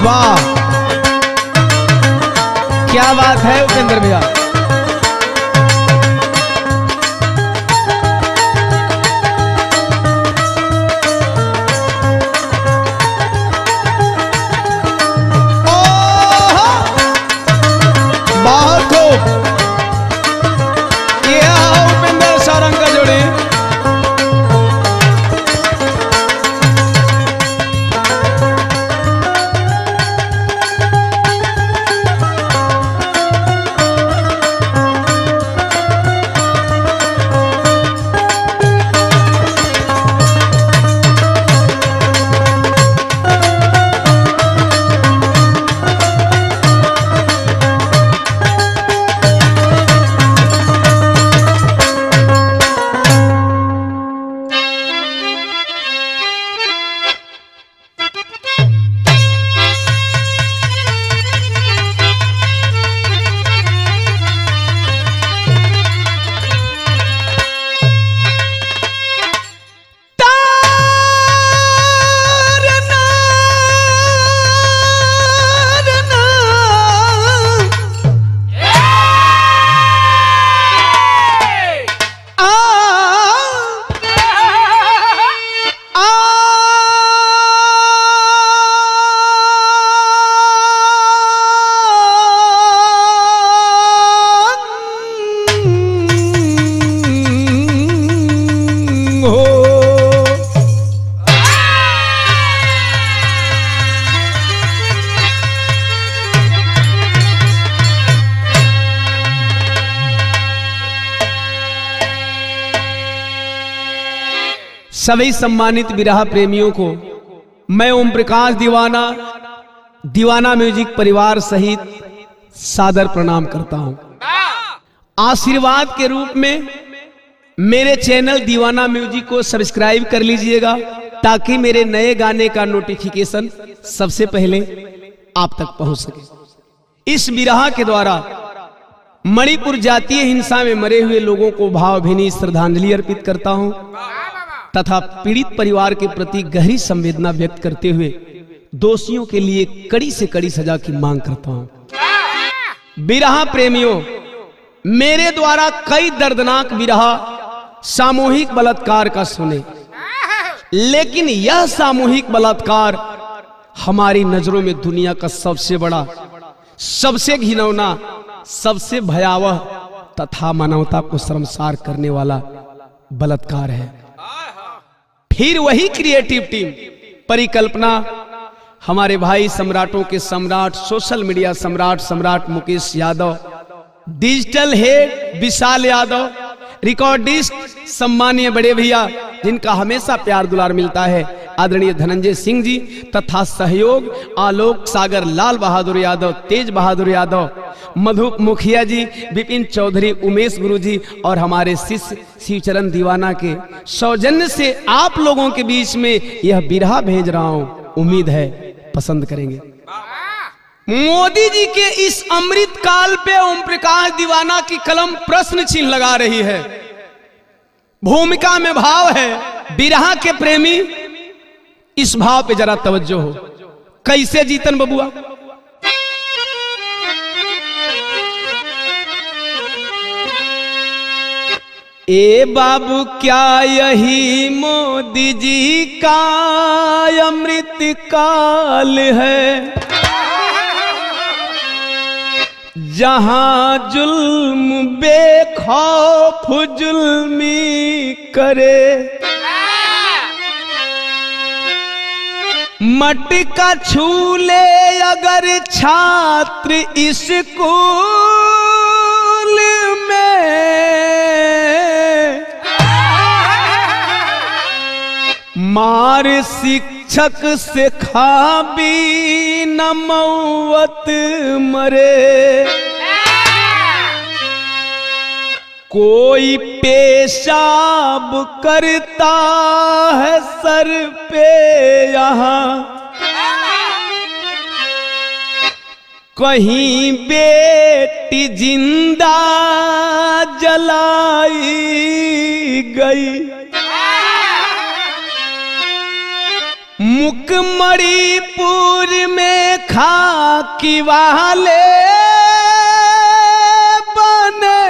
वाह क्या बात है उपेंद्र भैया। बहुत खूब, ये उपेंद्र सारंग का जोड़ी। सभी सम्मानित विरह प्रेमियों को मैं ओम प्रकाश दीवाना म्यूजिक परिवार सहित सादर प्रणाम करता हूं। आशीर्वाद के रूप में मेरे चैनल दीवाना म्यूजिक को सब्सक्राइब कर लीजिएगा ताकि मेरे नए गाने का नोटिफिकेशन सबसे पहले आप तक पहुंच सके। इस विरह के द्वारा मणिपुर जातीय हिंसा में मरे हुए लोगों को भावभीनी श्रद्धांजलि अर्पित करता हूं तथा पीड़ित परिवार के प्रति गहरी संवेदना व्यक्त करते हुए दोषियों के लिए कड़ी से कड़ी सजा की मांग करता हूं। विरह प्रेमियों, मेरे द्वारा कई दर्दनाक विरह सामूहिक बलात्कार का सुने, लेकिन यह सामूहिक बलात्कार हमारी नजरों में दुनिया का सबसे बड़ा, सबसे घिनौना, सबसे भयावह तथा मानवता को शर्मसार करने वाला बलात्कार है। फिर वही क्रिएटिव टीम परिकल्पना हमारे भाई सम्राटों के सम्राट, सोशल मीडिया सम्राट मुकेश यादव, डिजिटल हेड विशाल यादव, रिकॉर्डिस्ट सम्मानीय बड़े भैया जिनका हमेशा प्यार दुलार मिलता है, आदरणीय धनंजय सिंह जी तथा सहयोग आलोक सागर, लाल बहादुर यादव, तेज बहादुर यादव, मधु मुखिया जी, विपिन चौधरी, उमेश गुरु जी और हमारे शिष्य शिवचरण दीवाना के सौजन्य से आप लोगों के बीच में यह विरह भेज रहा हूं। उम्मीद है पसंद करेंगे। मोदी जी के इस अमृत काल पे ओम प्रकाश दीवाना की कलम प्रश्न चिन्ह लगा रही है। भूमिका में भाव है। विरह के प्रेमी इस भाव पे जरा तवज्जो हो। कैसे जीतन बबुआ? ए बाबू क्या यही मोदी जी का अमृत काल है, जहां जुल्म बेखौफ जुल्मी करे, मटका छूले अगर छात्र स्कूल में, मार शिक्षक से खा भी न मौत मरे, कोई पेशाब करता है सर पे यहाँ, कहीं बेटी जिंदा जलाई गई, मुक मणिपुर में खाकी वाले बने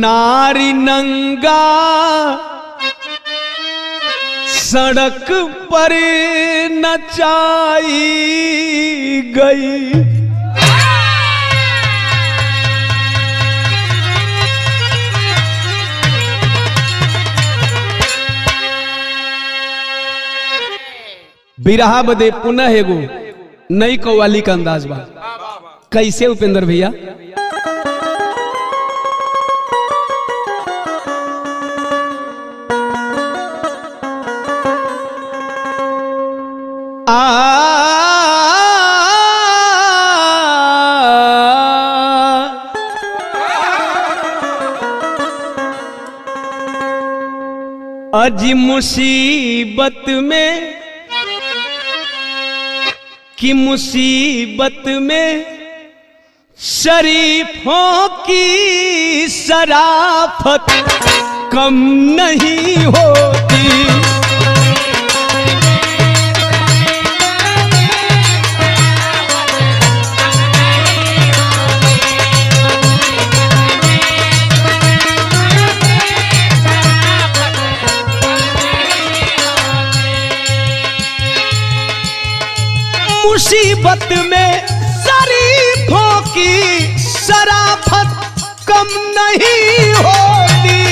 नारी नंगा सड़क पर नचाई गई। बिरहा बदे पुनः एगो नई कव्वाली का अंदाज बा। कैसे उपेंद्र भैया? अजी मुसीबत में कि मुसीबत में शरीफों की शराफत कम नहीं होती। मुसीबत में शरीफों की शराफत कम नहीं होती।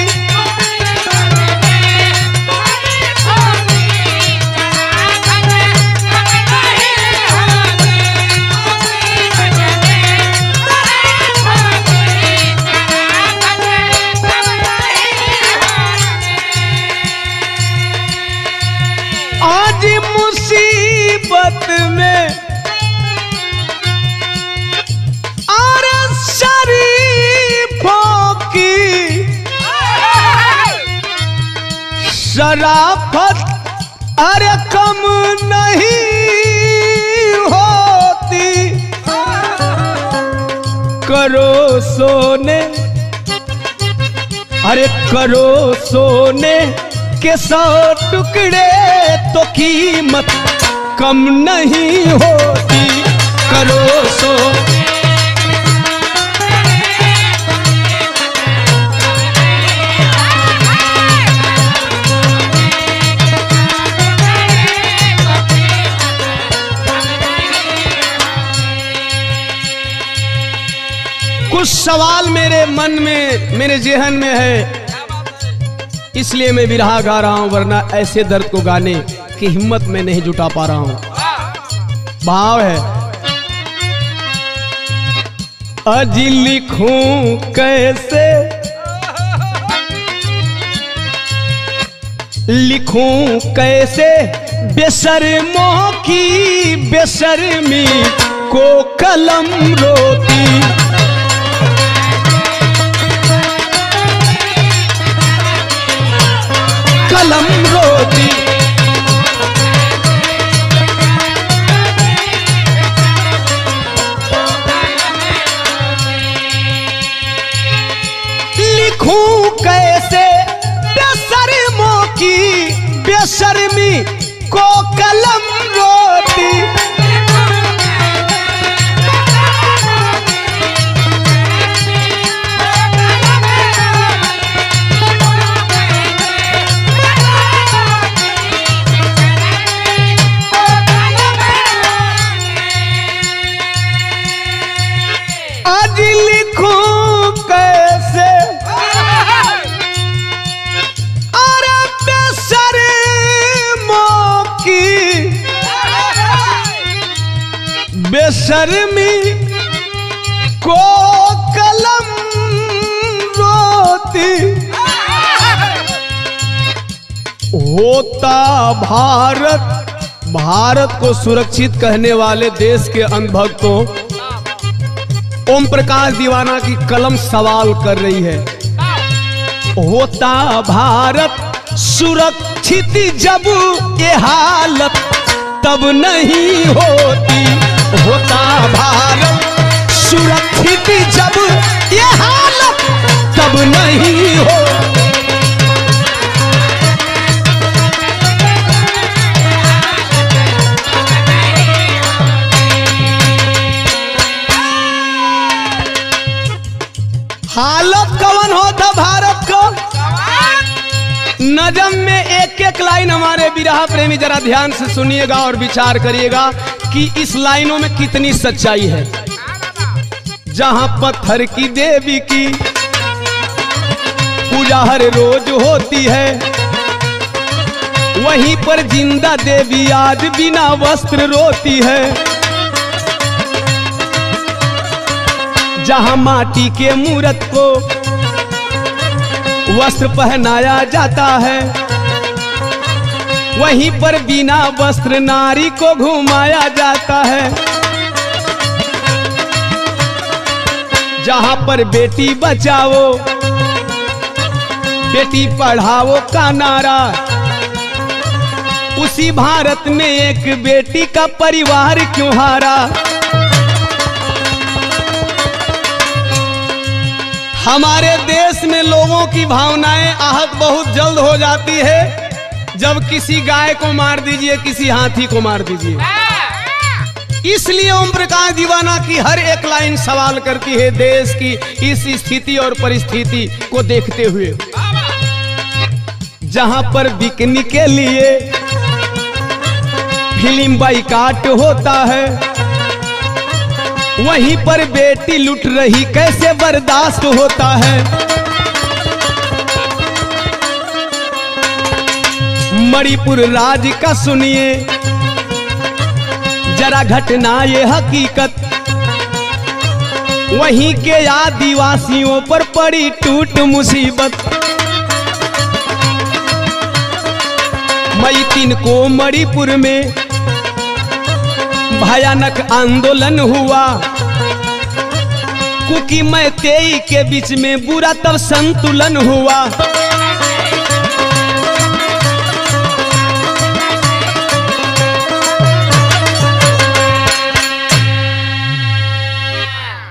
आज मुसीबत में और शरीफों की शराफत अरे कम नहीं होती। करो सोने अरे करो सोने के 100 टुकड़े तो कीमत कम नहीं होती। करो सो कुछ सवाल मेरे मन में मेरे जेहन में है, इसलिए मैं बिरहा गा रहा हूं, वरना ऐसे दर्द को गाने की हिम्मत में नहीं जुटा पा रहा हूं। भाव है अजी लिखूं कैसे लिखूं कैसे बेशर्मों की बेशर्मी को कलम रोती। कलम रोती लिखूं कैसे बेशर्मों की बेशर्मी को कलम रोती। आज लिखूं कैसे और बेशर्मों की बेशर्मी को कलम रोती। होता भारत को सुरक्षित कहने वाले देश के अंधभक्तों ओम प्रकाश दीवाना की कलम सवाल कर रही है। होता भारत सुरक्षित जब ये हालत तब नहीं होती। होता भारत सुरक्षित जब ये हालत तब नहीं होती। कवन होता भारत को। नजम में एक एक लाइन हमारे बिरहा प्रेमी जरा ध्यान से सुनिएगा और विचार करिएगा कि इस लाइनों में कितनी सच्चाई है। जहां पत्थर की देवी की पूजा हर रोज होती है, वहीं पर जिंदा देवी आज बिना वस्त्र रोती है। जहां माटी के मूरत को वस्त्र पहनाया जाता है, वहीं पर बिना वस्त्र नारी को घुमाया जाता है। जहां पर बेटी बचाओ बेटी पढ़ाओ का नारा, उसी भारत में एक बेटी का परिवार क्यों हारा। हमारे देश में लोगों की भावनाएं आहत बहुत जल्द हो जाती है जब किसी गाय को मार दीजिए, किसी हाथी को मार दीजिए। इसलिए ओम प्रकाश दीवाना की हर एक लाइन सवाल करती है देश की इस स्थिति और परिस्थिति को देखते हुए। जहां पर बिकने के लिए फिल्म बाइकाट होता है, वहीं पर बेटी लुट रही कैसे बर्दाश्त होता है। मणिपुर राज्य का सुनिए जरा घटना ये हकीकत, वहीं के आदिवासियों पर पड़ी टूट मुसीबत। मई 3 को मणिपुर में भयानक आंदोलन हुआ, कुकी मैतेई के बीच में बुरा तब संतुलन हुआ।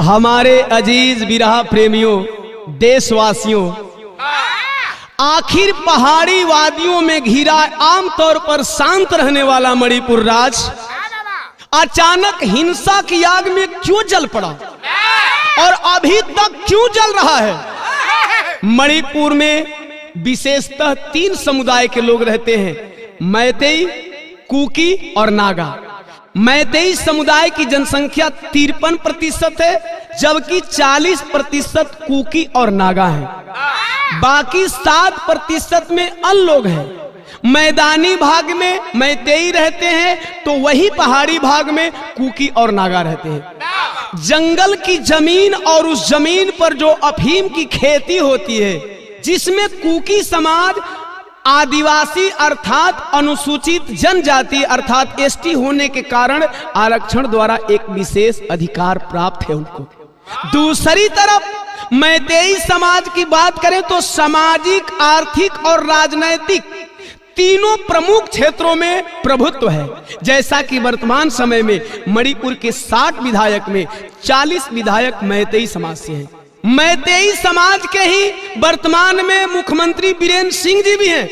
हमारे अजीज बिरहा प्रेमियों, देशवासियों, आखिर पहाड़ी वादियों में घिरा आमतौर पर शांत रहने वाला मणिपुर राज्य अचानक हिंसा की आग में क्यों जल पड़ा और अभी तक क्यों जल रहा है। मणिपुर में विशेषतः 3 समुदाय के लोग रहते हैं, मैतेई, कुकी और नागा। मैतेई समुदाय की जनसंख्या 53% है, जबकि 40% कुकी और नागा हैं। बाकी 7% में अन्य लोग हैं। मैदानी भाग में मैतेई रहते हैं तो वही पहाड़ी भाग में कुकी और नागा रहते हैं। जंगल की जमीन और उस जमीन पर जो अफीम की खेती होती है, जिसमें कुकी समाज आदिवासी अर्थात अनुसूचित जनजाति अर्थात एसटी होने के कारण आरक्षण द्वारा एक विशेष अधिकार प्राप्त है उनको। दूसरी तरफ मैतेई समाज की बात करें तो सामाजिक, आर्थिक और राजनैतिक तीनों प्रमुख क्षेत्रों में प्रभुत्व है। जैसा कि वर्तमान समय में मणिपुर के 60 विधायक में 40 विधायक मैतेई समाज से हैं। मैतेई समाज के ही वर्तमान में मुख्यमंत्री बीरेन्द्र सिंह जी भी हैं।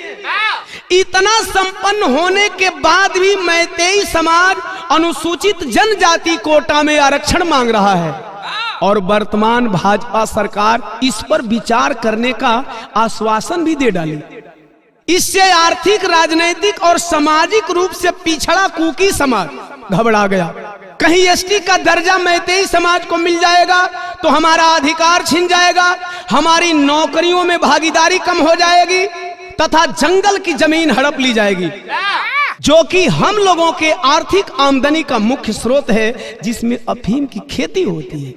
इतना संपन्न होने के बाद भी मैतेई समाज अनुसूचित जनजाति कोटा में आरक्षण मांग रहा है और वर्तमान भाजपा सरकार इस पर विचार करने का आश्वासन भी दे डाली। इससे आर्थिक, राजनीतिक और सामाजिक रूप से पिछड़ा कुकी समाज घबरा गया। कहीं एसटी का दर्जा मैतेई समाज को मिल जाएगा तो हमारा अधिकार छिन जाएगा, हमारी नौकरियों में भागीदारी कम हो जाएगी तथा जंगल की जमीन हड़प ली जाएगी, जो कि हम लोगों के आर्थिक आमदनी का मुख्य स्रोत है, जिसमें अफीम की खेती होती है।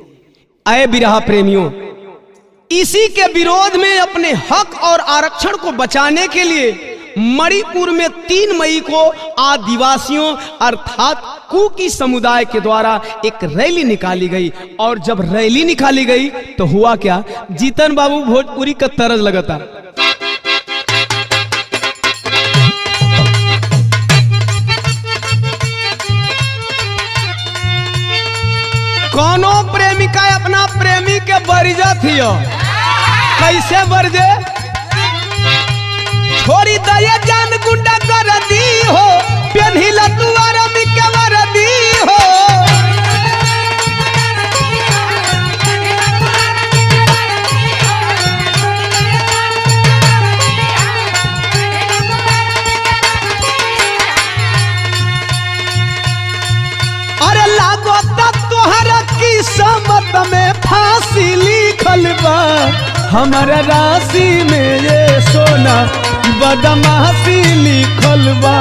आए बिरहा प्रेमियों, इसी के विरोध में अपने हक और आरक्षण को बचाने के लिए मणिपुर में 3 मई को आदिवासियों अर्थात कुकी समुदाय के द्वारा एक रैली निकाली गई। और जब रैली निकाली गई तो हुआ क्या, जीतन बाबू भोजपुरी का तरज लगता। कौनो प्रेमिका अपना प्रेमी के बरिजा थी, कैसे बरजे, छोड़ी दया जान गुंडा कर दी हो, पेन्हिला तुआर मिके वरदी हो। बा हमारा राशि में ये सोना बदमाशी लिखल बा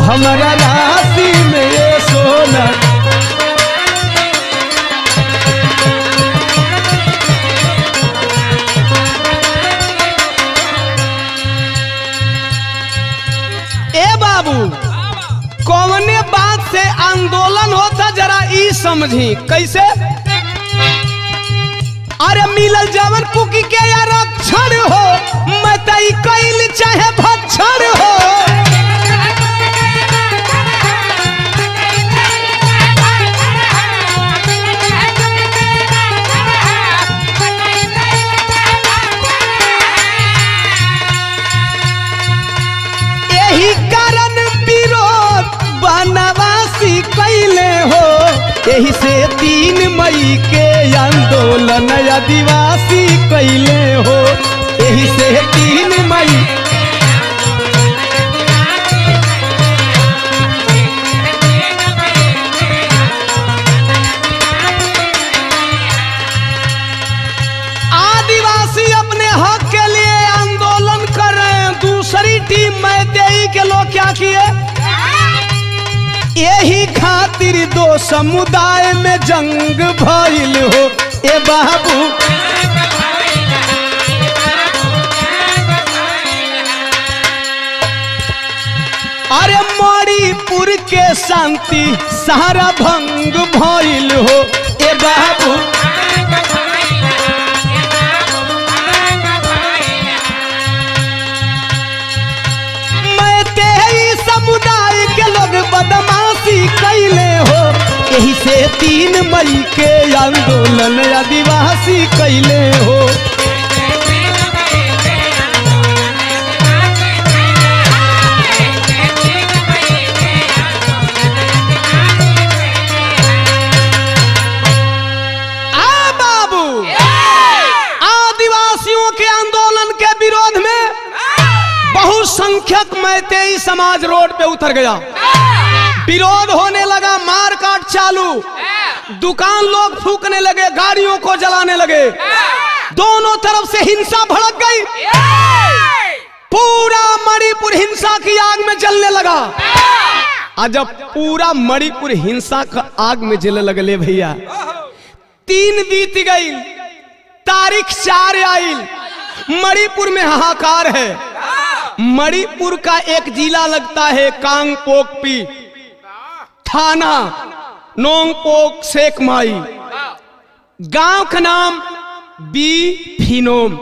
हमारा राशि में ये सोना। ए बाबू कौने बात से आंदोलन होता जरा ई समझी कैसे। अरे मिलल जवन कुकी के या रक्षण हो मैं तई कैल चाहे भक्षण हो। यही कारण विरोध बनवासी कैले हो यही से 3 मई के आंदोलन आदिवासी कैले हो यही से 3 मई। आदिवासी अपने हक के लिए आंदोलन कर रहे हैं। दूसरी टीम मैतेई के लोग क्या किए यही खातिर 2 समुदाय में जंग भइल हो। ए बाबू अरे मणिपुर के शांति सारा भंग भइल हो। ए बाबू मैतेई समुदाय के लोग बदमाशी कैले हो यही से 3 मई के आंदोलन आदिवासी कैले हो। आ बाबू आदिवासियों के आंदोलन के विरोध में बहुसंख्यक मैतेई समाज रोड पे उतर गया। विरोध होने लगा मार काट चालू दुकान लोग फूकने लगे गाड़ियों को जलाने लगे दोनों तरफ से हिंसा भड़क गई। पूरा मणिपुर हिंसा की आग में जलने लगा। आज जब पूरा मणिपुर हिंसा का आग में जलने लगले भैया 3 बीत गई तारीख 4 आई मणिपुर में हाहाकार है। मणिपुर का एक जिला लगता है कांगपोकपी थाना नोंगपोक सेकमाई गांव का नाम बी फिनोम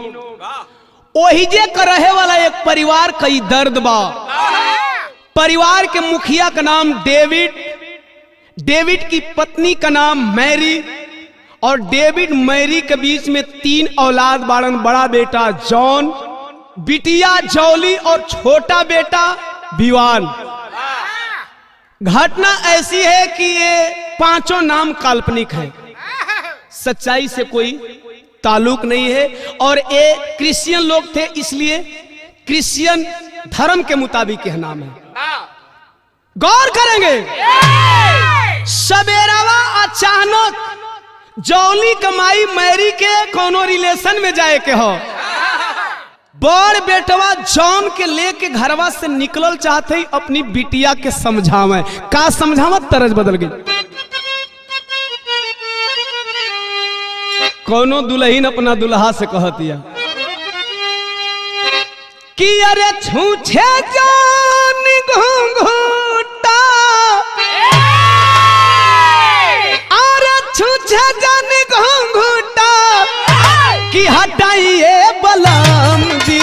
ओहिजे का रहे वाला एक परिवार कई दर्द बा। परिवार के मुखिया का नाम डेविड की पत्नी का नाम मैरी और डेविड मैरी के बीच में 3 औलाद बाड़न। बड़ा बेटा जॉन बिटिया जौली और छोटा बेटा विवान। घटना ऐसी है कि ये 5 नाम काल्पनिक है सच्चाई से कोई ताल्लुक नहीं है और ये क्रिश्चियन लोग थे इसलिए क्रिश्चियन धर्म के मुताबिक यह नाम है। गौर करेंगे सवेरावा अचानक जौली कमाई मैरी के कोनो रिलेशन में जाए के हो बड़ बेटवा जॉन के लेके घरवा से निकलल चाहते ही अपनी बिटिया के समझावे का समझावत तरज बदल गई। कोनो दुल्हन अपना दुल्हा से कहतिया कि अरे छूछे जान घूंघूटा अरे छूछे जान घूंघूटा कि हटाइए बलम जी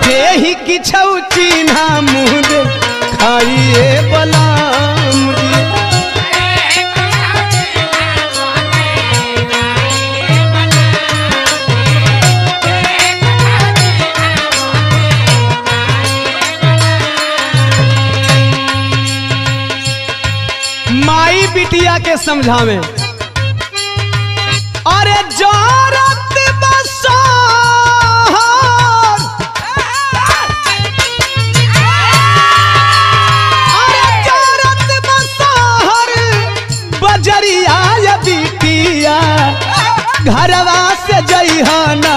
देही की छौ चिन्हा मुँह खाइए बलम जी। माई बिटिया के समझावे अरे जोरत बसोहर अरे जोरत बसोहर बजरिया या बिटिया घरवा से जइहाना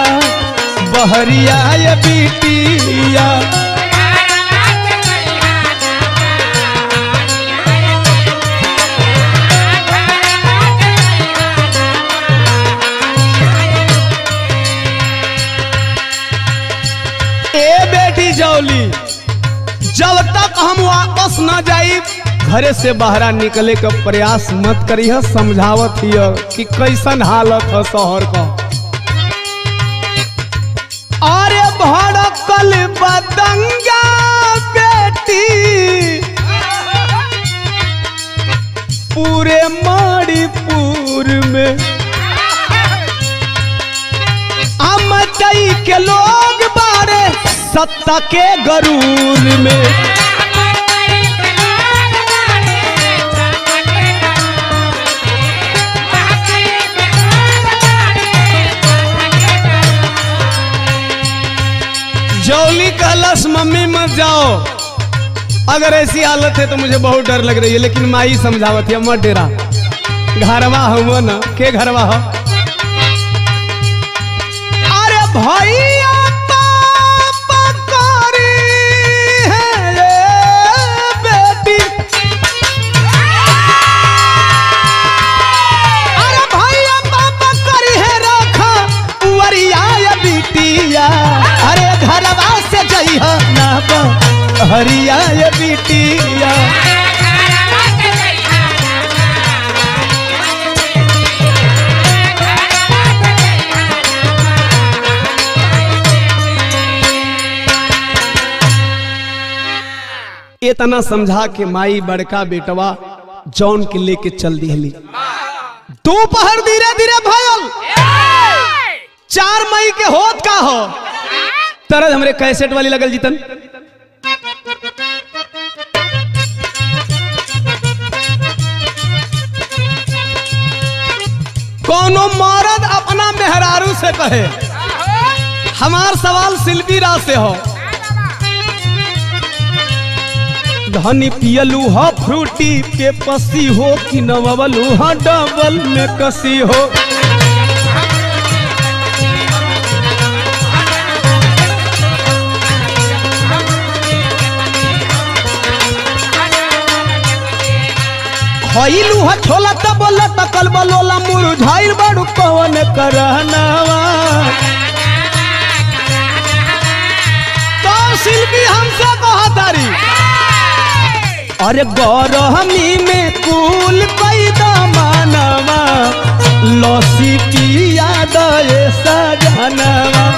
बहरिया ये बिटिया। बेटी जौली, जब तक हम वापस न जाई घरे से बाहर निकले का प्रयास मत करिए। समझावत हिय कि कैसन हालत है शहर का। अरे भड़कल बदंगा बेटी पूरे मणिपुर में, अमतई के लोग बारे सत्ता के गरूर में। जौली कहलस मम्मी मत जाओ, अगर ऐसी हालत है तो मुझे बहुत डर लग रही है, लेकिन माई समझावत है मत डेरा। घरवा हम न के घरवा हो। अरे भैया हरिया ये बिटिया। इतना समझा के माई बड़का बेटवा जौन के लेके चल दिहली। दोपहर धीरे धीरे भयल 4 मई के होत का हो तरह हमरे कैसेट वाली लगल जीतन। कोनो मर्द अपना मेहरारू से कहे, हमार सवाल शिल्पी राज से हो। धनी पियलू हा फ्रूटी के पसी हो कि नवलू हा डबल में कसी हो। खइलू हा छोला त बोला तकल बलोला मुरझाइल बड़ू कौन करहनावा। तो शिल्पी हमसे कहा तारी, अरे गौरहमी में कुल पैदा मानवा लौसी पिया दे सजनवा।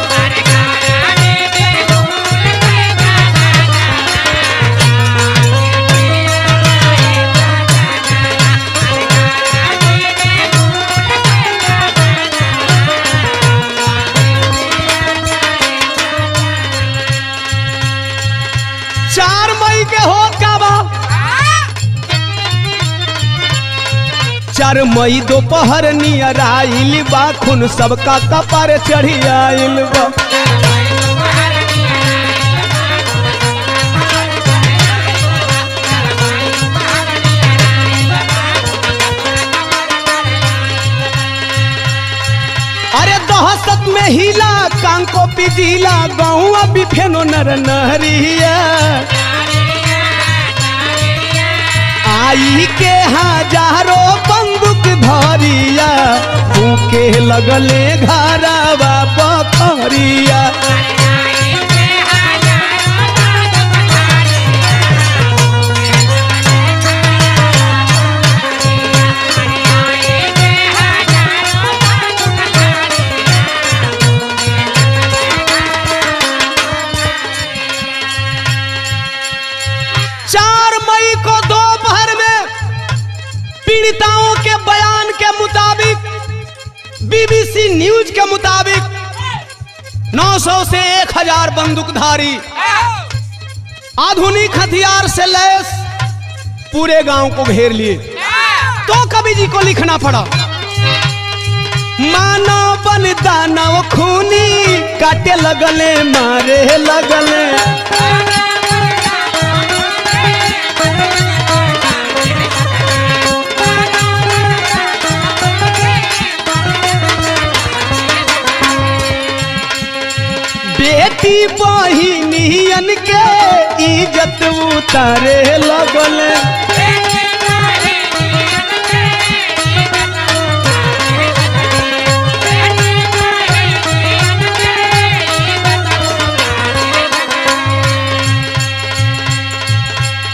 चार मई दोपहर नियर आइल बा, खून सबका कपार चढ़ी आइल बा। अरे दहशत में हिला कांको पिजीला गाँव अभी फेनो नर नहरिया। आई के हजारों बंदूक धरिया फूके लगले घरवा पखरिया। पीड़िताओं के बयान के मुताबिक, बीबीसी न्यूज के मुताबिक 900 से 1000 बंदूकधारी आधुनिक हथियार से लैस पूरे गांव को घेर लिए। तो कवि जी को लिखना पड़ा, मानव बन दानव खूनी काटे लगले मारे लगले। बेटी बहिनियन के इज्जत उतारे लगल।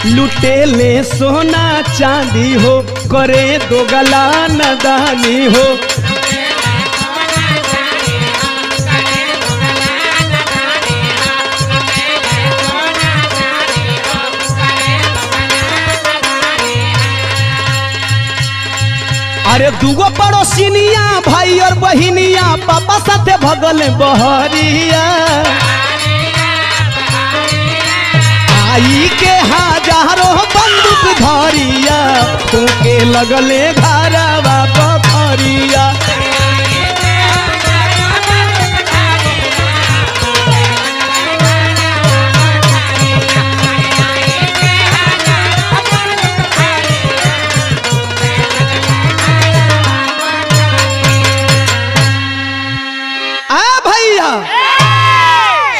लुटेले सोना चांदी हो, करे दो गला नदानी हो। अरे दुगो पड़ोसिनिया भाई और बहिनिया पापा साथे भगल बहरिया। आई के हजारों बंदूक धरिया, फूके लगले घरवा बखरिया।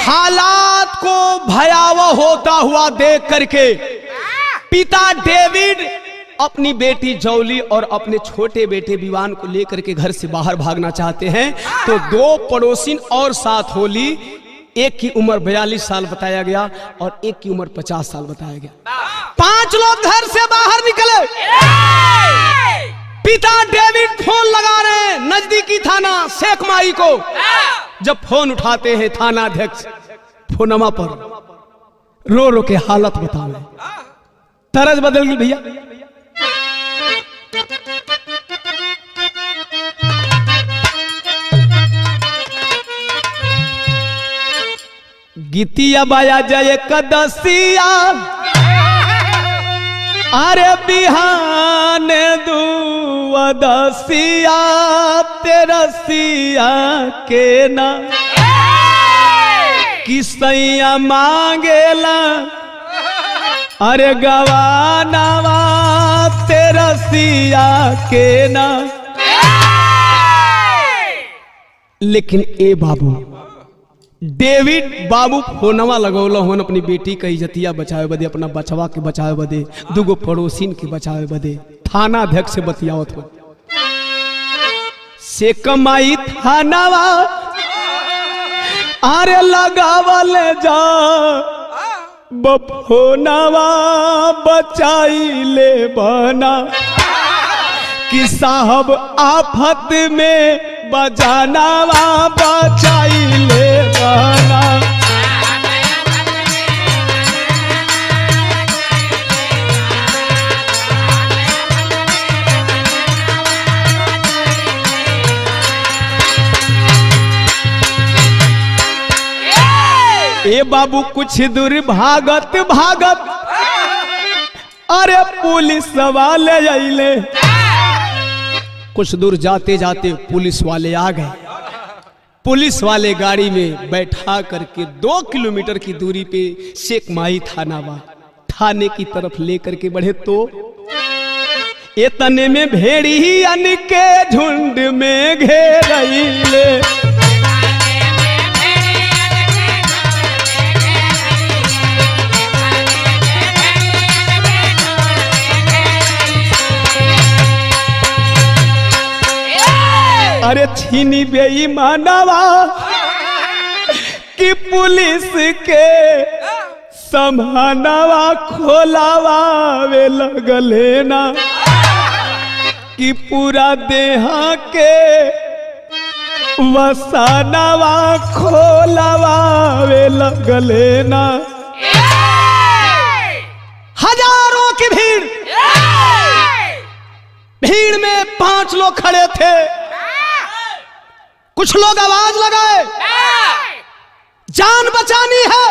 हालात को भयावह होता हुआ देख करके पिता डेविड अपनी बेटी जौली और अपने छोटे बेटे विवान को लेकर के घर से बाहर भागना चाहते हैं। तो दो पड़ोसिन और साथ होली। एक की उम्र 42 साल बताया गया और एक की उम्र 50 साल बताया गया। 5 लोग घर से बाहर निकले। पिता डेविड फोन लगा रहे हैं नजदीकी थाना शेख माई को। जब फोन उठाते हैं थाना अध्यक्ष फोनमा पर रो रो के हालत बताओ। तरज बदल गई भैया। गीतिया बाया जय कदसिया, अरे बिहान दुआदसिया तेरसिया के ना किसैया मांगेला, अरे गवानावा तेरसिया के ना। लेकिन ए बाबू डेविड बाबू फोनवा लगौला होन अपनी बेटी का इज्जतिया बचावे बदे, अपना बचवा के बचावे बदे, दुगो पड़ोसिन के बचावे बदे थाना अध्यक्ष से बतियावत हो। से कमाई थानावा अरे लगावल जा बफोनावा बचाई ले बना कि साहब आफत में बजानावा बचाई ले बना। ए बाबू कुछ दूर भागत भागत अरे पुलिस वाले आइले। कुछ दूर जाते जाते पुलिस वाले आ गए। पुलिस वाले गाड़ी में बैठा करके 2 किलोमीटर की दूरी पे शेख माई थाने की तरफ लेकर के बढ़े तो इतने में भेड़ियन के झुंड में घेरइले। अरे छीनी बेईमानवा कि पुलिस के समानवा खोलावा वे लगले ना कि पूरा देहा के वसानवा खोलावा वे लगले ना। हजारों की भीड़ में 5 लोग खड़े थे। कुछ लोग आवाज लगाए जान बचानी है,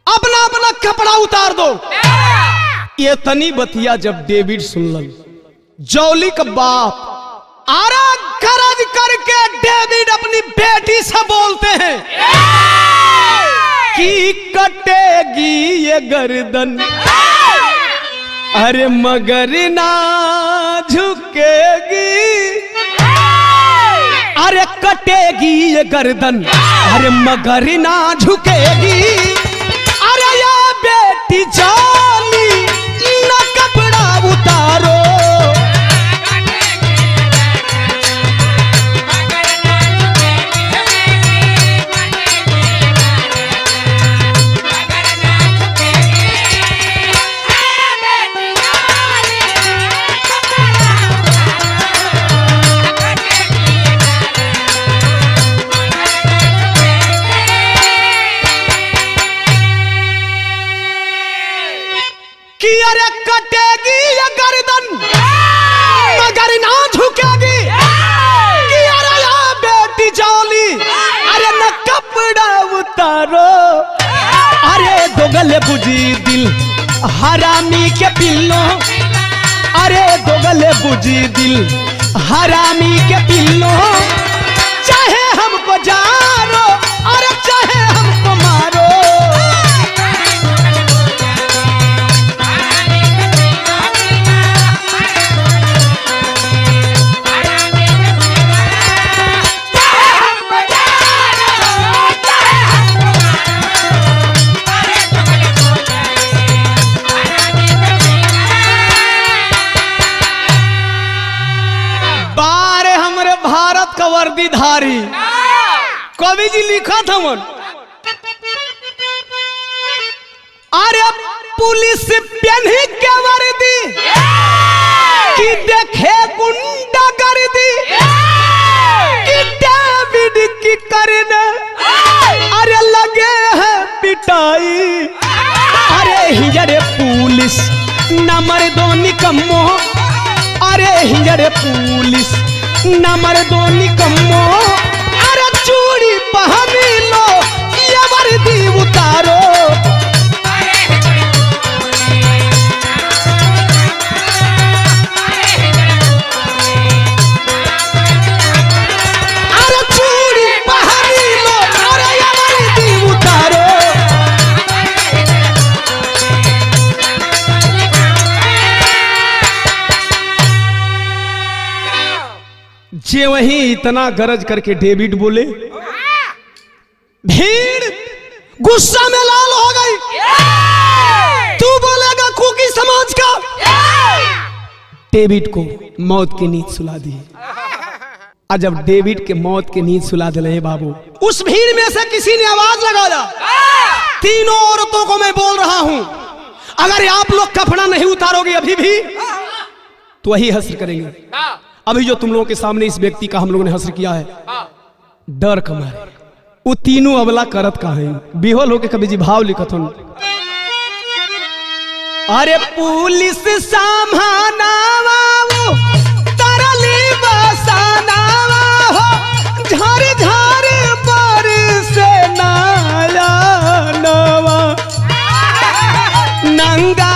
अपना अपना कपड़ा उतार दो। ये तनी बतिया जब डेविड सुनल, जौली का बाप आरा गरज करके डेविड अपनी बेटी से बोलते हैं कि कटेगी ये गर्दन, अरे मगर ना झुकेगी। अरे कटेगी ये गर्दन अरे मगर ना झुकेगी। अरे ये बेटी जाली ना कपड़ा उतारो। अरे कटेगी ये गर्दन मगर ना झुकेगी। कि अरे या बेटी जाली अरे न कपड़ा उतारो। अरे दोगले बुझी दिल हरामी के पिल्लो। अरे दोगले बुझी दिल हरामी के पिल्लो। चाहे हमको जारो अरे चाहे हमको मारो। वर्दीधारी कवि जी लिखा था मन। अरे पुलिस पहनी के वर्दी कि देखे गुंडा गर्दी कि डेविड की करने अरे लगे है पिटाई। अरे हिजड़े पुलिस नंबर 2 निकम्मो। अरे हिजड़े पुलिस नंबर 2 निकम्मो। अरे चूड़ी पहनी लो ये वर्दी उतारो। अरे चूड़ी पहनी लो अरे ये वर्दी उतारो। जे वही इतना गरज करके डेविड बोले भीड़ गुस्सा में लाल हो गई। तू बोलेगा कुकी समाज का। डेविड को मौत की नींद सुला दी। और जब डेविड के मौत की नींद सुला दिले बाबू उस भीड़ में से किसी ने आवाज लगाया। तीनों औरतों को मैं बोल रहा हूं अगर आप लोग कपड़ा नहीं उतारोगे अभी भी तो वही हस्र करेंगे। अभी जो तुम लोगों के सामने इस व्यक्ति का हम लोगों ने हस्र किया है डर का मारे वो तीनों अबला करत का है बेहोल होके कभी जी भाव लिखत हूं। अरे पुलिस सामहानावा वो तरली बसानावा हो झर झर पर से नाया नवा नंगा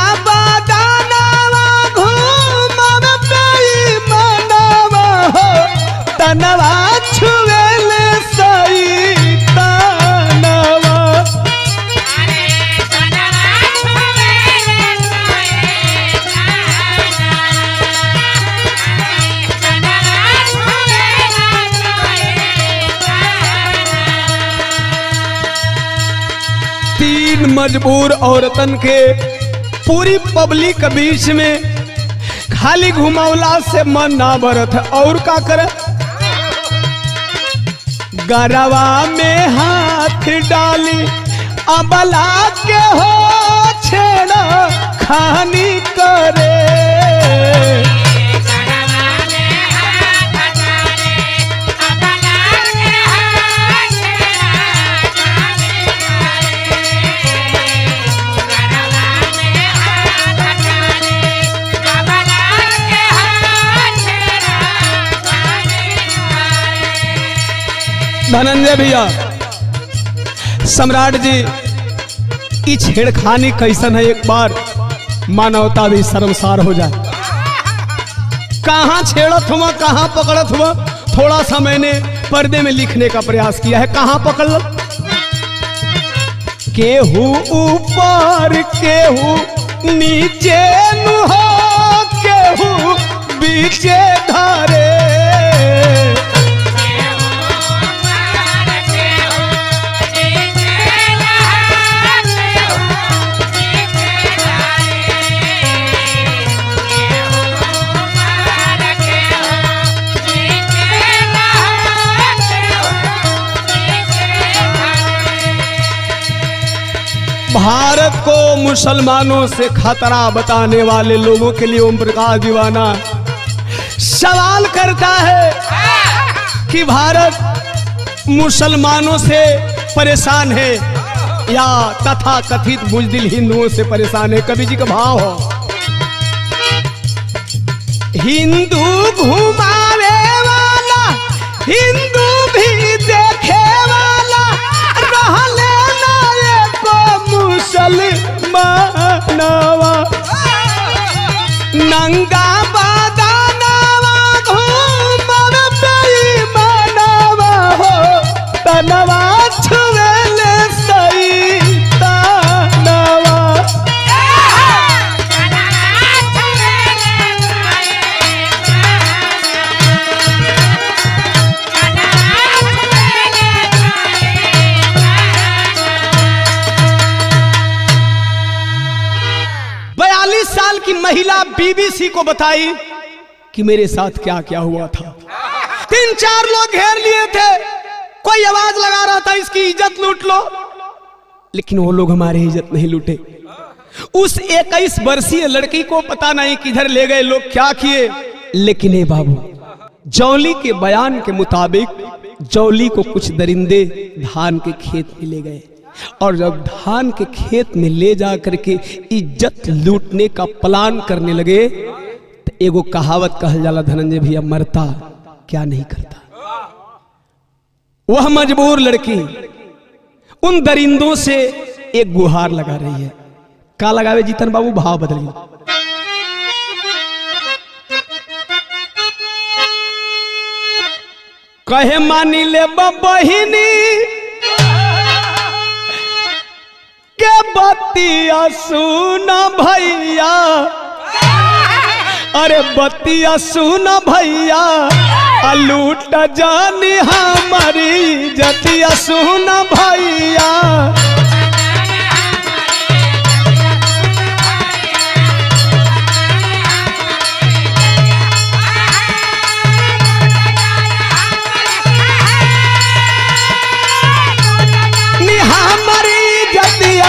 तनवा छुएल सही तनवा। तीन मजबूर औरतन के पूरी पब्लिक के बीच में खाली घुमावला से मन ना भरत है और का करे। गरवा में हाथ डाली अबला के हो छेड़ा खानी करे। धनंजय भैया सम्राट जी की छेड़खानी कैसन है एक बार मानवता भी शर्मसार हो जाए। कहां छेड़त हुआ कहां पकड़त हुआ थोड़ा सा मैंने पर्दे में लिखने का प्रयास किया है। कहां पकड़ लो केहू ऊपर केहू नीचे नु हो केहू बीचे धारे। भारत को मुसलमानों से खतरा बताने वाले लोगों के लिए ओम प्रकाश दीवाना सवाल करता है कि भारत मुसलमानों से परेशान है या तथा कथित बुजदिल हिंदुओं से परेशान है। कवि जी का भाव हो, हिंदू घुमावे वाला हिंदू भी देखे वाला रहले ना एको मुसलमानवा नंगा बदनवा घूमर बेईमानवा हो तनवा छुएले सैतानवा। साल की महिला बीबीसी को बताई कि मेरे साथ क्या क्या हुआ था। 3-4 लोग घेर लिए थे, कोई आवाज लगा रहा था इसकी इज्जत लूट लो, लेकिन वो लोग हमारी इज्जत नहीं लूटे। उस 21 वर्षीय लड़की को पता नहीं किधर ले गए लोग, क्या किए, लेकिन ए बाबू जौली के बयान के मुताबिक जौली को कुछ दरिंदे धान के खेत में ले गए और जब धान के खेत में ले जा करके इज्जत लूटने का प्लान करने लगे तो एगो कहावत कहल जाला, धनंजय भैया, मरता क्या नहीं करता। वह मजबूर लड़की उन दरिंदों से एक गुहार लगा रही है। का लगावे जीतन बाबू, भाव बदल गया। कहे मानी ले बहिनी के बतिया सुना भैया, अरे बतिया सुना भैया, लूट जानी हमारी जतिया सुना भैया।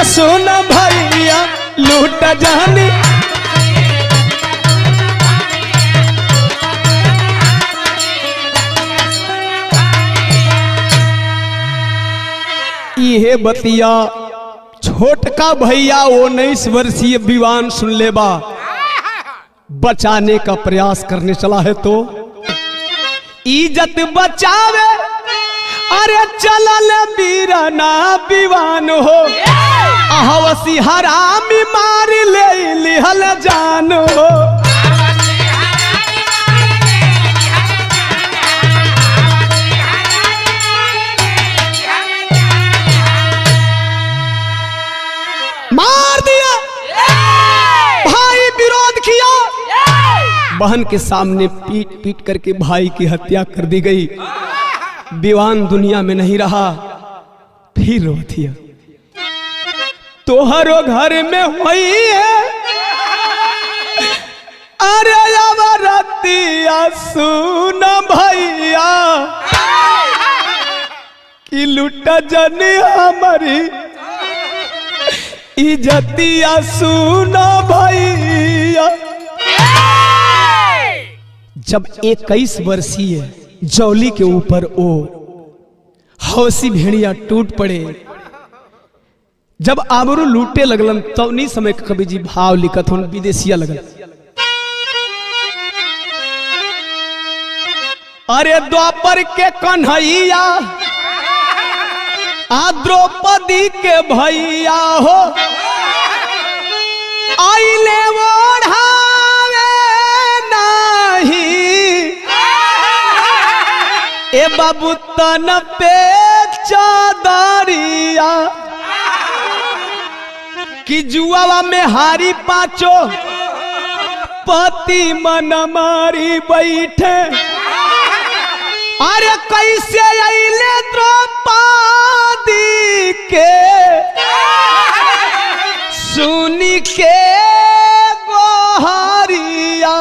सुन भैया लूट जानी, ये बतिया छोटका भैया 19 वर्षीय विवान सुन ले बा, बचाने का प्रयास करने चला है तो इज्जत बचावे, अरे चलल बीराना विवान हो, अहवसी हरामी मार ले लिहल जान हो। मार दिया, भाई विरोध किया, बहन के सामने पीट पीट करके भाई की हत्या कर दी गई। विवान दुनिया में नहीं रहा, फिर रोथिया तोहरो घर में हुई है, अरे रतिया सुन भैया कि लुट जनी हमारी इज्जतिया सुन भैया। जब 21 वर्षीय जौली के ऊपर ओ हौसी भेड़िया टूट पड़े, जब आबरू लूटे लगलन तो नहीं समय कवि जी भाव लिखत हन विदेशिया लगल। अरे द्वापर के कन्हैया द्रौपदी के भैया हो, आइले ओढ़ावे नहीं ए बाबू तन पे चादरिया, कि जुआवा में हारी पाचो पति मन मारी बैठे, अरे कैसे अइले द्रौपदी के सुनी के गोहरिया।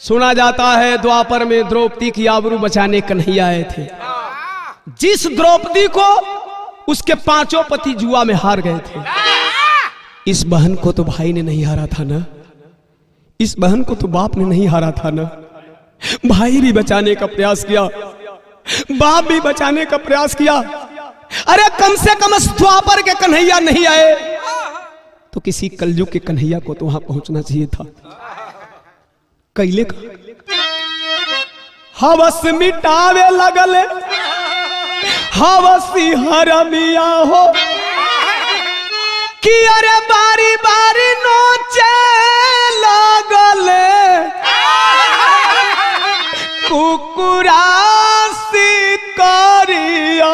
सुना जाता है द्वापर में द्रौपदी की आबरू बचाने कन्हैया आए थे। जिस द्रौपदी को उसके 5 पति जुआ में हार गए थे। इस बहन को तो भाई ने नहीं हारा था ना, इस बहन को तो बाप ने नहीं हारा था ना। भाई भी बचाने का प्रयास किया, बाप भी बचाने का प्रयास किया। अरे कम से कम द्वापर के कन्हैया नहीं आए तो किसी कलयुग के कन्हैया को तो वहां पहुंचना चाहिए था। कैले का हवस मिटावे लगले, हवसी हरमिया हो कि अरे बारी बारी नोचे लगले कुकुरासी करिया।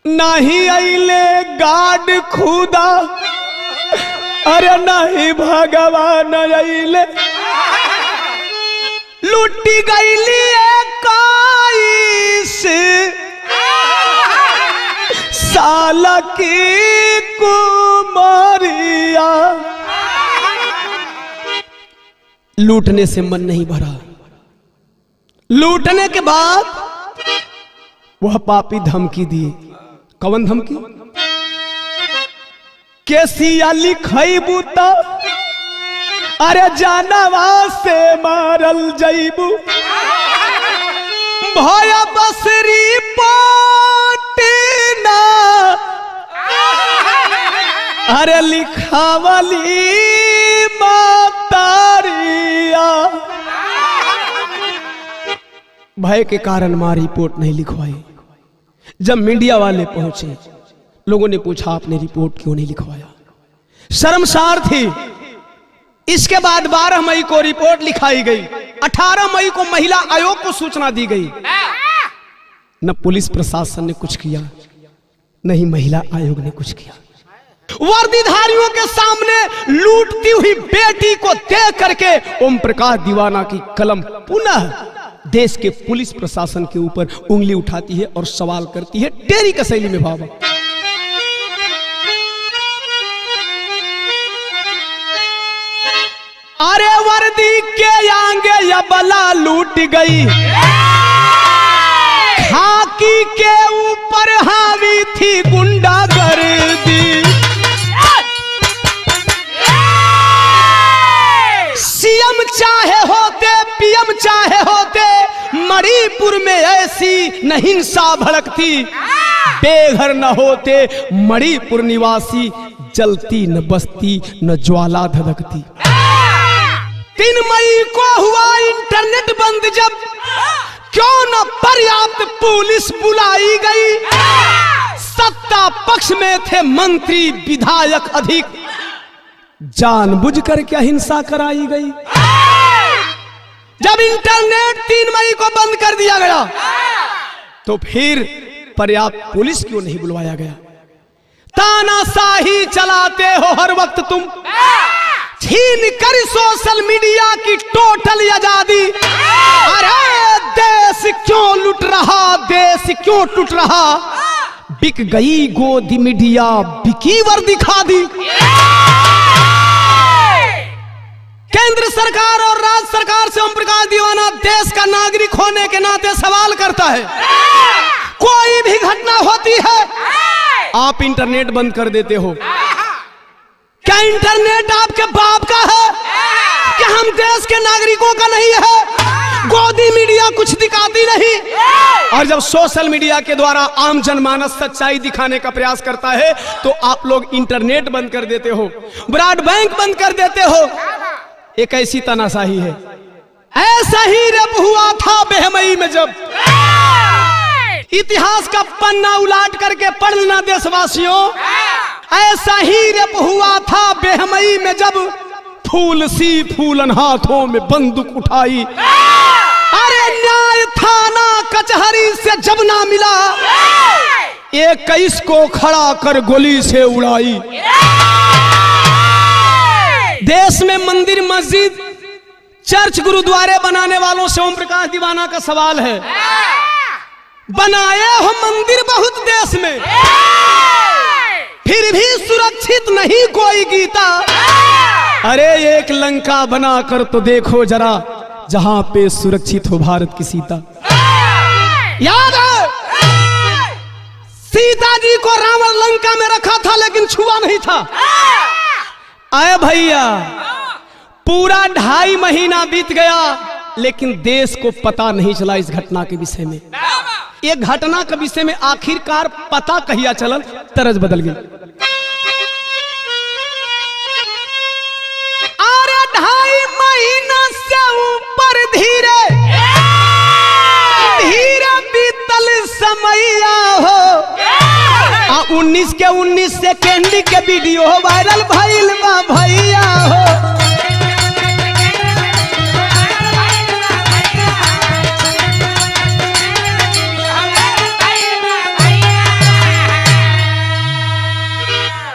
नहीं अइले गाड खुदा, अरे नहीं भगवान अइले, लुटी गईली काईस साल की कुमारिया। लूटने से मन नहीं भरा, लूटने के बाद वह पापी धमकी दिए। कौन धमकी? केसिया लिखैबू तो अरे जानवा से मारल जैबू, भया बसरी पाटीना अरे लिखावली मातारिया। भय के कारण मां रिपोर्ट नहीं लिखवाई। जब मीडिया वाले पहुंचे, लोगों ने पूछा आपने रिपोर्ट क्यों नहीं लिखवाया? शर्मसार थी। इसके बाद 12 मई को रिपोर्ट लिखाई गई। 18 मई को महिला आयोग को सूचना दी गई। न पुलिस प्रशासन ने कुछ किया, न ही महिला आयोग ने कुछ किया। वर्दीधारियों के सामने लूटती हुई बेटी को देख करके ओम प्रकाश दीवाना की कलम पुनः देश के पुलिस प्रशासन के ऊपर उंगली उठाती है और सवाल करती है टेरी का शैली में। बाबा अरे वर्दी के आगे या बला लूट गई, खाकी के ऊपर हावी थी गुंडागर्दी। सीएम चाहे होते, पीएम चाहे होते, मणिपुर में ऐसी न हिंसा भड़कती। बेघर न होते मणिपुर निवासी, जलती न बस्ती न ज्वाला धधकती। 3 मई को हुआ इंटरनेट बंद जब, क्यों न पर्याप्त पुलिस बुलाई गई। सत्ता पक्ष में थे मंत्री विधायक अधिक, जानबूझकर क्या हिंसा कराई गई। जब इंटरनेट 3 मई को बंद कर दिया गया तो फिर पर्याप्त पुलिस क्यों नहीं बुलवाया गया? तानाशाही चलाते हो हर वक्त तुम, छीन कर सोशल मीडिया की टोटल आजादी। अरे देश क्यों लुट रहा, देश क्यों टूट रहा। बिक गई गोदी मीडिया, बिकी वर्दी खादी। केंद्र सरकार और राज्य सरकार से ओम प्रकाश दीवाना देश का नागरिक होने के नाते सवाल करता है। कोई भी घटना होती है आप इंटरनेट बंद कर देते हो। क्या इंटरनेट आपके बाप का है? क्या हम देश के नागरिकों का नहीं है? गोदी मीडिया कुछ दिखाती नहीं। और जब सोशल मीडिया के द्वारा आम जनमानस सच्चाई दिखाने का प्रयास करता है तो आप लोग इंटरनेट बंद कर देते हो, ब्रॉड बैंक बंद कर देते हो। एक ऐसी तानाशाही है। ऐसा ही रेप हुआ था बेहमई में जब। इतिहास का पन्ना उलाट करके पढ़ना देशवासियों, ऐसा ही रेप हुआ था बेहमई में जब फूल सी फूलन हाथों में बंदूक उठाई। अरे न्याय थाना कचहरी से जब ना मिला, 21 को खड़ा कर गोली से उड़ाई। देश में मंदिर, मस्जिद, चर्च, गुरुद्वारे बनाने वालों से ओम प्रकाश दीवाना का सवाल है, बनाए हो मंदिर बहुत देश में, फिर भी सुरक्षित नहीं कोई गीता। अरे एक लंका बनाकर तो देखो जरा, जहां पे सुरक्षित हो भारत की सीता। याद है सीता जी को रावण लंका में रखा था लेकिन छुआ नहीं था। आए भैया, पूरा 2.5 महीना बीत गया लेकिन देश को पता नहीं चला इस घटना के विषय में। ये घटना के विषय में आखिरकार पता कहिया चलल, तरज बदल गई। अरे 2.5 महीना से ऊपर धीरे धीरे बीतल समैया हो। 19 के 19 सेकेंड के वीडियो वायरल भइल बा भैया हो।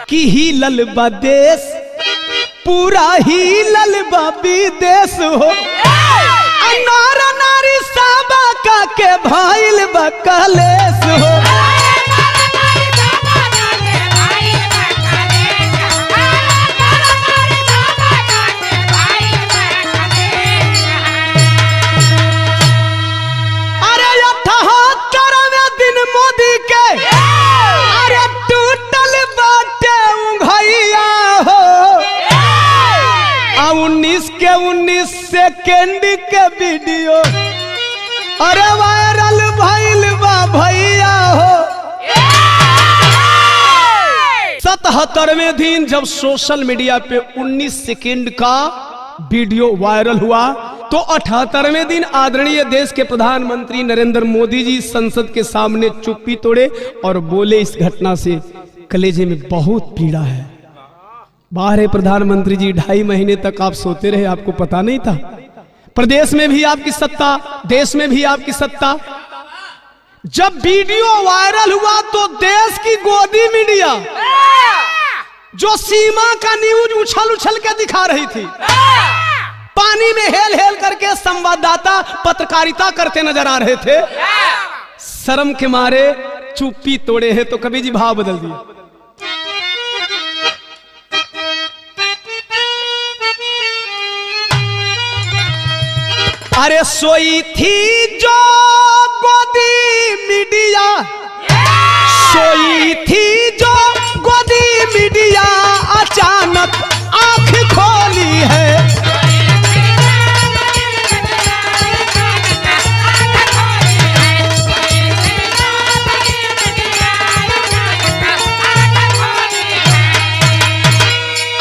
कि हिलल बा देश, पूरा हिलल बा विदेश हो। नार नारी साबा का के भइल बा कलेश हो। अरे 78वें दिन मोदी के अरे टूटल बाटे उंघैया हो। 19 के 19 सेकेंड के वीडियो अरे वायरल भइल बा भैया हो। 77वें दिन जब सोशल मीडिया पे 19 सेकेंड का वीडियो वायरल हुआ तो 78वें दिन आदरणीय देश के प्रधानमंत्री नरेंद्र मोदी जी संसद के सामने चुप्पी तोड़े और बोले, इस घटना से कलेजे में बहुत पीड़ा है। बाहर प्रधानमंत्री जी 2.5 महीने तक आप सोते रहे, आपको पता नहीं था। प्रदेश में भी आपकी सत्ता, देश में भी आपकी सत्ता। जब वीडियो वायरल हुआ तो देश की गोदी मीडिया जो सीमा का न्यूज उछल उछल के दिखा रही थी, पानी में हेल हेल करके संवाददाता पत्रकारिता करते नजर आ रहे थे। शर्म के मारे चुप्पी तोड़े हैं तो कभी जी भाव बदल दिए। अरे सोई थी जो गोदी मीडिया, सोई थी जो गोदी मीडिया, अचानक आंख खोली है।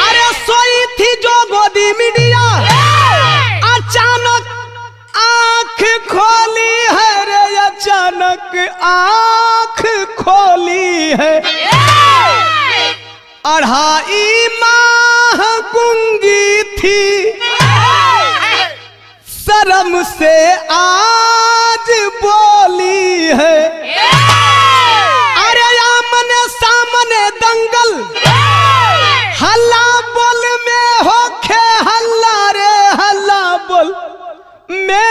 अरे सोई थी जो गोदी मीडिया, अचानक आंख खोली है रे, अचानक आंख खोली है। 2.5 माह गूंगी थी, शर्म से आज बोली है। अरे आमने सामने दंगल, हल्ला बोल में होखे हल्ला रे, हल्ला बोल में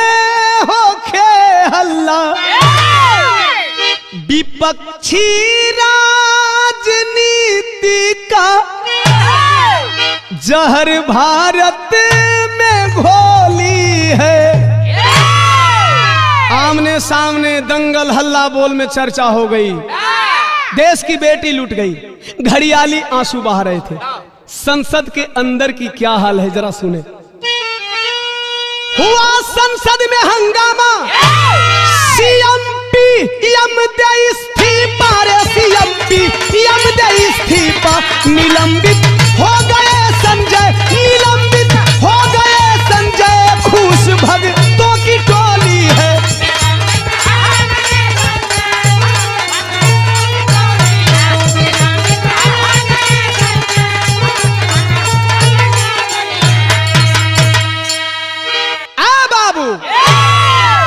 होखे हल्ला। विपक्षी राजनीति का जहर भारत में घोली है। आमने सामने दंगल हल्ला बोल में चर्चा हो गई, देश की बेटी लुट गई, घड़ियाली आंसू बहा रहे थे। संसद के अंदर की क्या हाल है जरा सुने। हुआ संसद में हंगामा, सीएम पीएम दे इस्तीफा रे, सीएम पीएम दे इस्तीफा। निलंबित हो गए संजय, निलंबित हो गए संजय, खुश भक्तों की टोली है।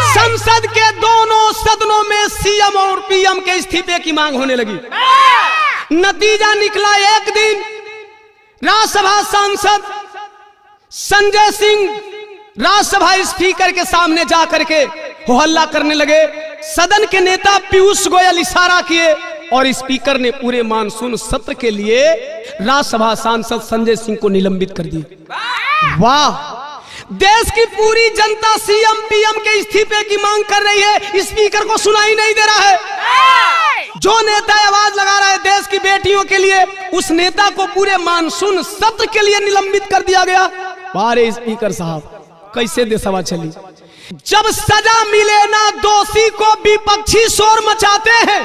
संसद के दोनों सदनों में सीएम और पीएम के इस्तीफे की मांग होने लगी। नतीजा निकला, एक दिन राज्यसभा सांसद संजय सिंह राज्यसभा स्पीकर के सामने जाकर के हो हल्ला करने लगे। सदन के नेता पीयूष गोयल इशारा किए और स्पीकर ने पूरे मानसून सत्र के लिए राज्यसभा सांसद संजय सिंह को निलंबित कर दिया। वाह, देश की पूरी जनता सीएम पीएम के इस्तीफे की मांग कर रही है, स्पीकर को सुनाई नहीं दे रहा है। जो नेता आवाज लगा रहा है देश की बेटियों के लिए, उस नेता को पूरे मानसून सत्र के लिए निलंबित कर दिया गया। बारे स्पीकर साहब, कैसे देशवा चली? जब सजा मिले ना दोषी को विपक्षी शोर मचाते हैं,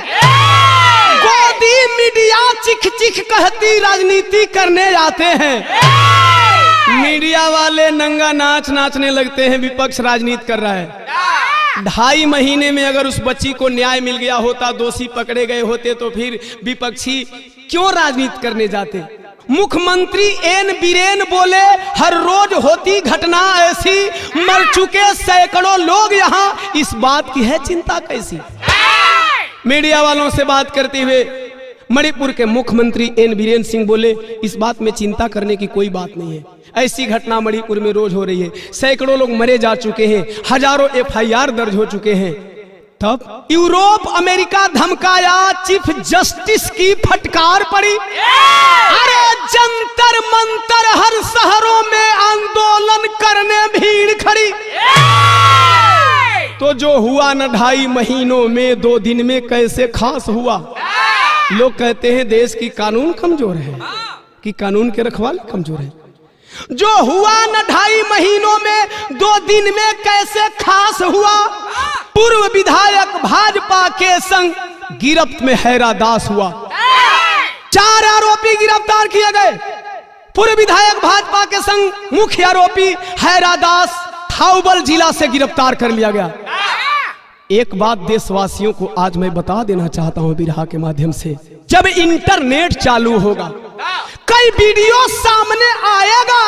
गोदी मीडिया चिख चिख कहती राजनीति करने आते हैं। मीडिया वाले नंगा नाच नाचने लगते हैं, विपक्ष राजनीति कर रहा है। 2.5 महीने में अगर उस बच्ची को न्याय मिल गया होता, दोषी पकड़े गए होते, तो फिर विपक्षी क्यों राजनीति करने जाते? मुख्यमंत्री एन बीरेन बोले, हर रोज होती घटना ऐसी, मर चुके सैकड़ों लोग यहाँ, इस बात की है चिंता कैसी? मीडिया वालों से बात करते हुए मणिपुर के मुख्यमंत्री एन बीरेन सिंह बोले, इस बात में चिंता करने की कोई बात नहीं है। ऐसी घटना मणिपुर में रोज हो रही है, सैकड़ों लोग मरे जा चुके हैं, हजारों FIR दर्ज हो चुके हैं। तब यूरोप अमेरिका धमकाया, चीफ जस्टिस की फटकार पड़ी। अरे जंतर मंतर हर शहरों में आंदोलन करने भीड़ खड़ी। तो जो हुआ न 2.5 महीनों में, 2 दिन में कैसे खास हुआ? लोग कहते हैं देश की कानून कमजोर है, कि कानून के रखवाले कमजोर है। जो हुआ न 2.5 महीनों में, 2 दिन में कैसे खास हुआ? पूर्व विधायक भाजपा के संग गिरफ्त में हैरादास हुआ। 4 आरोपी गिरफ्तार किए गए। पूर्व विधायक भाजपा के संग मुख्य आरोपी हैरादास थाउबल जिला से गिरफ्तार कर लिया गया। एक बात देशवासियों को आज मैं बता देना चाहता हूं बिरहा के माध्यम से, जब इंटरनेट चालू होगा, कई वीडियो सामने आएगा,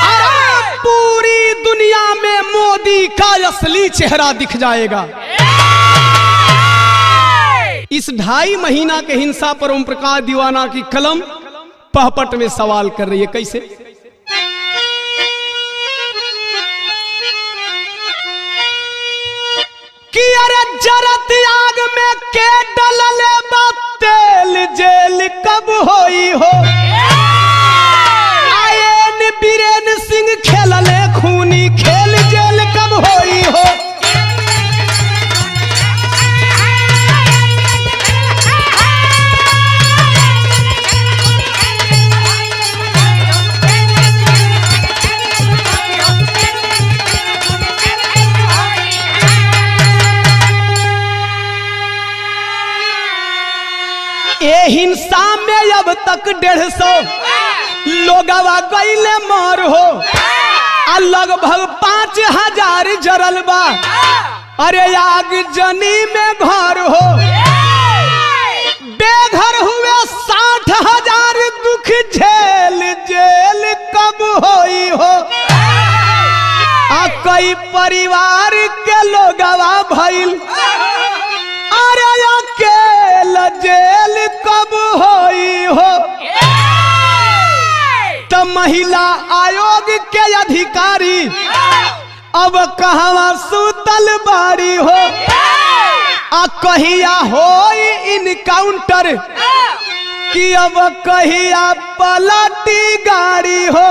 अरे पूरी दुनिया में मोदी का असली चेहरा दिख जाएगा। इस 2.5 महीना के हिंसा पर ओम प्रकाश दीवाना की कलम पहपट में सवाल कर रही है, कैसे? कि अरे जरत आग में के डलले तेल जेल कब होई हो? आयन बीरेन सिंह खेलले खूनी खेल, जेल कब होई हो? ये हिंसा में अब तक 150 लोगवा गईले मर हो, लगभग 5000 जरल बा। अरे आग जनी में घर हो, बेघर हुए 60,000 दुख झेल, जेल कब होई हो? कई परिवार के लोगवा भइल, अरे अकेला जेल कब होई हो? तो महिला आयोग के अधिकारी अब कहवा सुतल बाड़ी हो? कहिया होई इनकाउंटर, कि अब कहिया पलटी गाड़ी हो?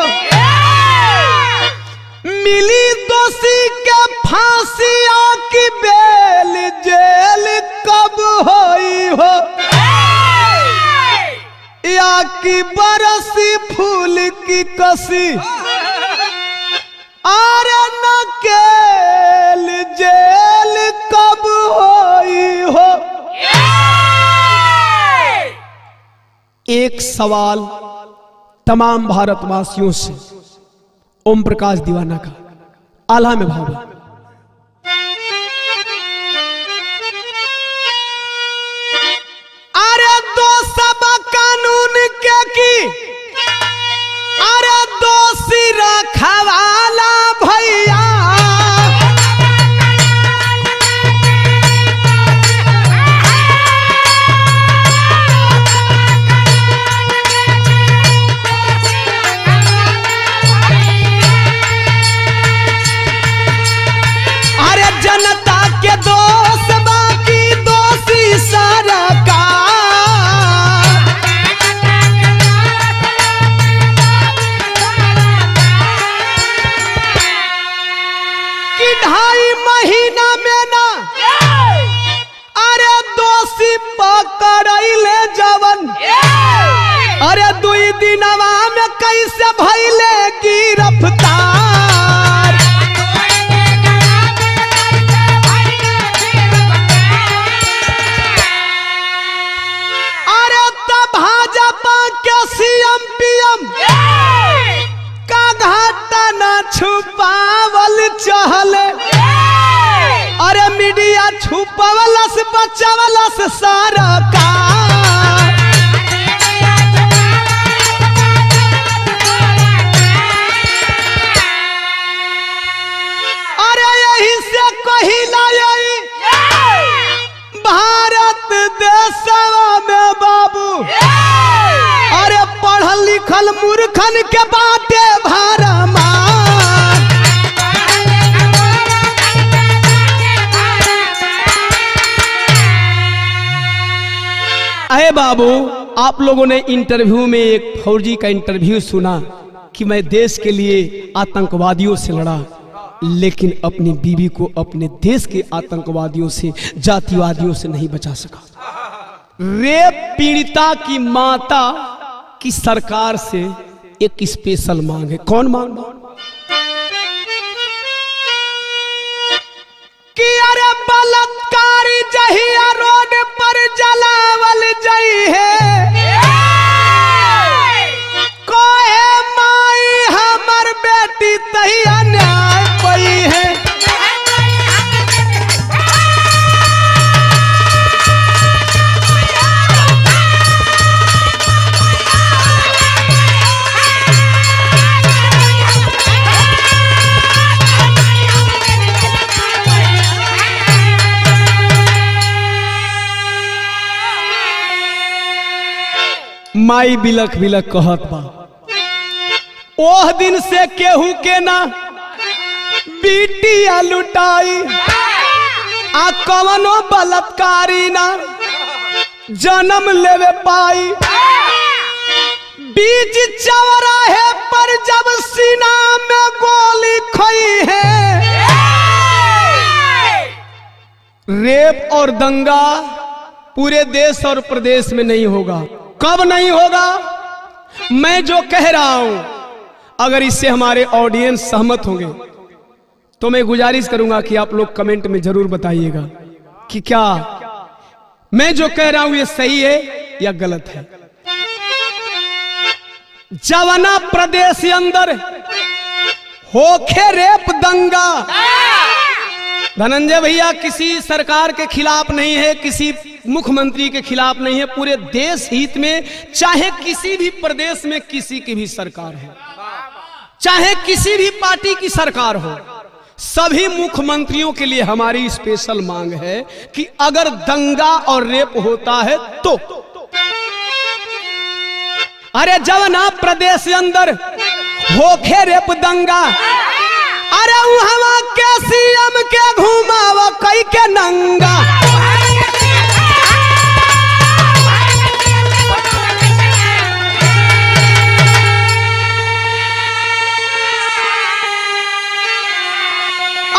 मिली दोषी के फांसिया की बेल, जेल कब होई हो? या की बरसी फूल की कसी, अरे नकेल जेल कब होई हो? एक सवाल तमाम भारतवासियों से ओम प्रकाश दीवाना का आला में भाव है। अरे दो सब कानून के की, अरे दोषी रखवाला भैया, पकड़ैले जवन अरे 2 दिनवा में कैसे भइले गिरफ्तार। अरे तब भाजपा के सीएम पीएम का घाटा न छुपावल चहले। अरे मीडिया छुपावलस बचावलस सारा का। अरे यही से कहिला यही भारत देशवा में बाबू अरे पढ़ल लिखल मूर्खन के बाटे भारमान। अरे बाबू आप लोगों ने इंटरव्यू में एक फौजी का इंटरव्यू सुना कि मैं देश के लिए आतंकवादियों से लड़ा लेकिन अपनी बीवी को अपने देश के आतंकवादियों से जातिवादियों से नहीं बचा सका। रेप पीड़िता की माता की सरकार से एक स्पेशल मांग है। कौन मांग? कि अरे बलात्कारी जहिया रोड पर जलावल जई है कोहे माई हमर बेटी तहिया न्याय पई है। माई बिलख बिलख कहत बा ओह दिन से केहू के ना बिटिया लुटाई आ कवनो बलात्कारी ना जन्म लेवे पाई। बीच चौराहे पर जब सीना में गोली खोई है रेप और दंगा पूरे देश और प्रदेश में नहीं होगा। कब नहीं होगा? मैं जो कह रहा हूं अगर इससे हमारे ऑडियंस सहमत होंगे तो मैं गुजारिश करूंगा कि आप लोग कमेंट में जरूर बताइएगा कि क्या मैं जो कह रहा हूं ये सही है या गलत है। जवाना प्रदेश के अंदर होखे रेप दंगा धनंजय भैया किसी सरकार के खिलाफ नहीं है, किसी मुख्यमंत्री के खिलाफ नहीं है, पूरे देश हित में चाहे किसी भी प्रदेश में किसी की भी सरकार है, चाहे किसी भी पार्टी की सरकार हो, सभी मुख्यमंत्रियों के लिए हमारी स्पेशल मांग है कि अगर दंगा और रेप होता है तो अरे जवाना प्रदेश के अंदर होखे रेप दंगा अरे वहां के सीएम के घुमावा कई के नंगा।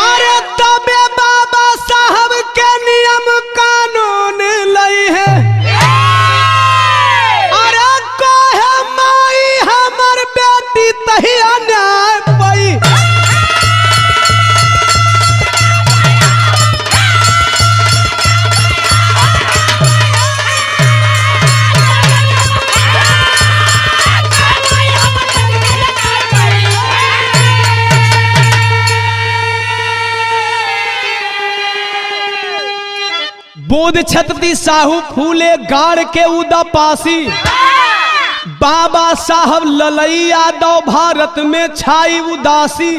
अरे तबे बाबा साहब के नियम कानून लई है अरे कहे माई हमर बेटी तहिया न्याय पई। बोध छत्रपति साहू फूले गाड़ के उदा पासी बाबा साहब ललई यादव भारत में छाई उदासी।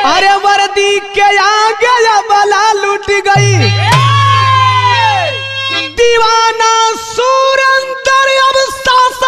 अरे वर्दी के आगे बला लूट गई दीवाना सुरंदर अब सास